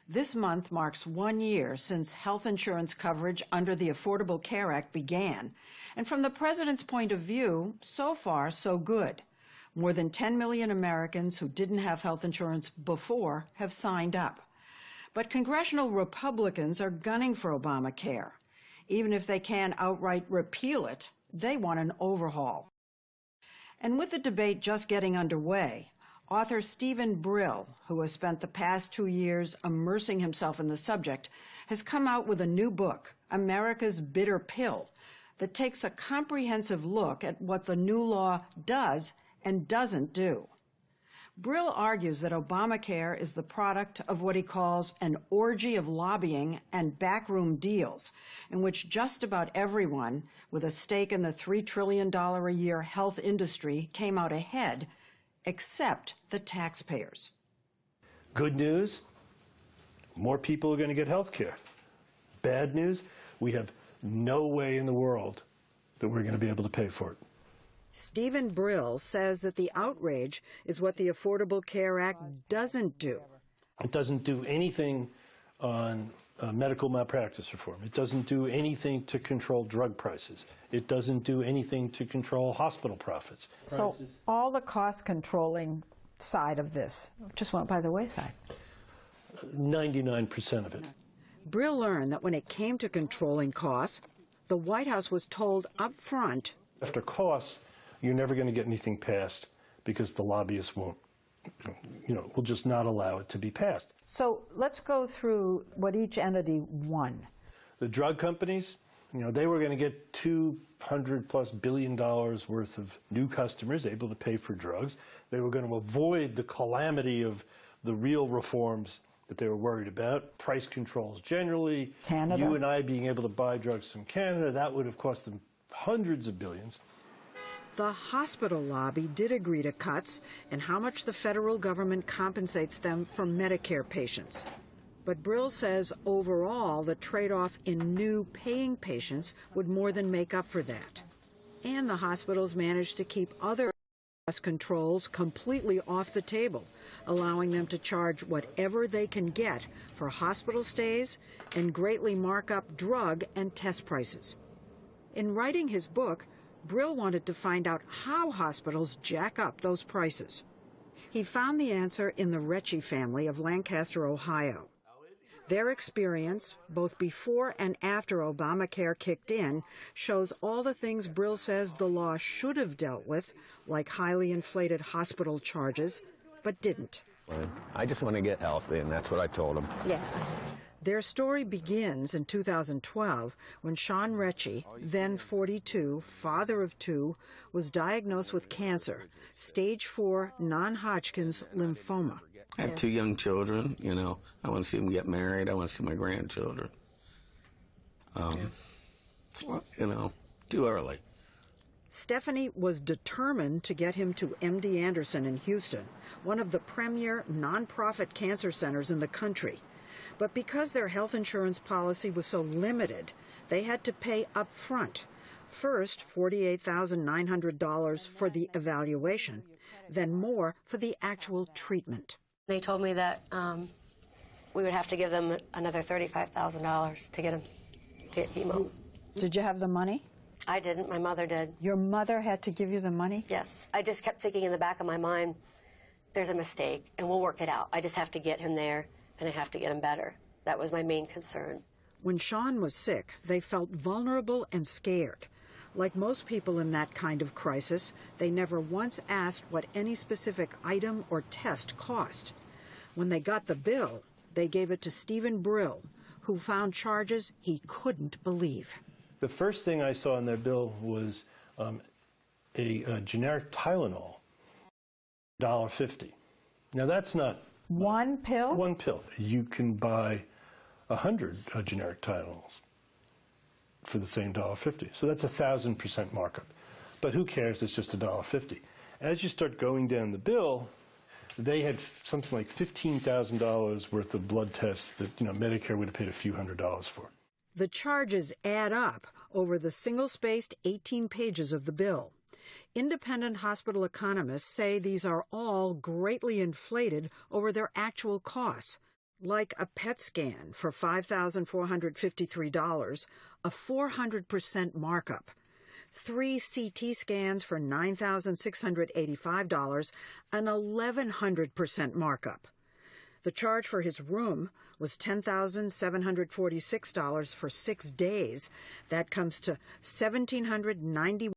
This month marks 1 year since health insurance coverage under the Affordable Care Act began, and from the President's point of view, so far, so good. More than 10 million Americans who didn't have health insurance before have signed up. But congressional Republicans are gunning for Obamacare. Even if they can't outright repeal it, they want an overhaul. And with the debate just getting underway, author Stephen Brill, who has spent the past 2 years immersing himself in the subject, has come out with a new book, America's Bitter Pill, that takes a comprehensive look at what the new law does and doesn't do. Brill argues that Obamacare is the product of what he calls an orgy of lobbying and backroom deals, in which just about everyone with a stake in the $3 trillion a year health industry came out ahead, except the taxpayers. Good news, more people are going to get health care. Bad news, we have no way in the world that we're going to be able to pay for it. Stephen Brill says that the outrage is what the Affordable Care Act doesn't do. It doesn't do anything on medical malpractice reform. It doesn't do anything to control drug prices. It doesn't do anything to control hospital profits. So all the cost controlling side of this just went by the wayside. 99% of it. Brill learned that when it came to controlling costs, the White House was told up front, after costs, you're never going to get anything passed because the lobbyists won't, will just not allow it to be passed. So let's go through what each entity won. The drug companies, they were going to get $200+ billion worth of new customers able to pay for drugs. They were going to avoid the calamity of the real reforms that they were worried about, price controls generally, Canada. You and I being able to buy drugs from Canada, that would have cost them hundreds of billions. The hospital lobby did agree to cuts and how much the federal government compensates them for Medicare patients. But Brill says overall the trade-off in new paying patients would more than make up for that. And the hospitals managed to keep other cost controls completely off the table, allowing them to charge whatever they can get for hospital stays and greatly mark up drug and test prices. In writing his book, Brill wanted to find out how hospitals jack up those prices. He found the answer in the Recchi family of Lancaster, Ohio. Their experience, both before and after Obamacare kicked in, shows all the things Brill says the law should have dealt with, like highly inflated hospital charges, but didn't. I just want to get healthy, and that's what I told him. Yeah. Their story begins in 2012 when Sean Recchi, then 42, father of 2, was diagnosed with cancer, stage 4 non-Hodgkin's lymphoma. I have 2 young children, I want to see them get married. I want to see my grandchildren. Too early. Stephanie was determined to get him to MD Anderson in Houston, one of the premier nonprofit cancer centers in the country. But because their health insurance policy was so limited, they had to pay up front. First, $48,900 for the evaluation, then more for the actual treatment. They told me that we would have to give them another $35,000 to get him to get chemo. Did you have the money? I didn't. My mother did. Your mother had to give you the money? Yes. I just kept thinking in the back of my mind, there's a mistake, and we'll work it out. I just have to get him there, and I have to get him better. That was my main concern. When Sean was sick, they felt vulnerable and scared. Like most people in that kind of crisis, they never once asked what any specific item or test cost. When they got the bill, they gave it to Stephen Brill, who found charges he couldn't believe. The first thing I saw in their bill was a generic Tylenol, $1.50. Now that's not... One pill? One pill. You can buy 100 generic Tylenols for the same $1.50. So that's 1,000% markup. But who cares? It's just $1.50. As you start going down the bill, they had something like $15,000 worth of blood tests that Medicare would have paid a few $100s for. The charges add up over the single-spaced 18 pages of the bill. Independent hospital economists say these are all greatly inflated over their actual costs, like a PET scan for $5,453, a 400% markup. 3 CT scans for $9,685, an 1,100% markup. The charge for his room was $10,746 for 6 days. That comes to $1,791.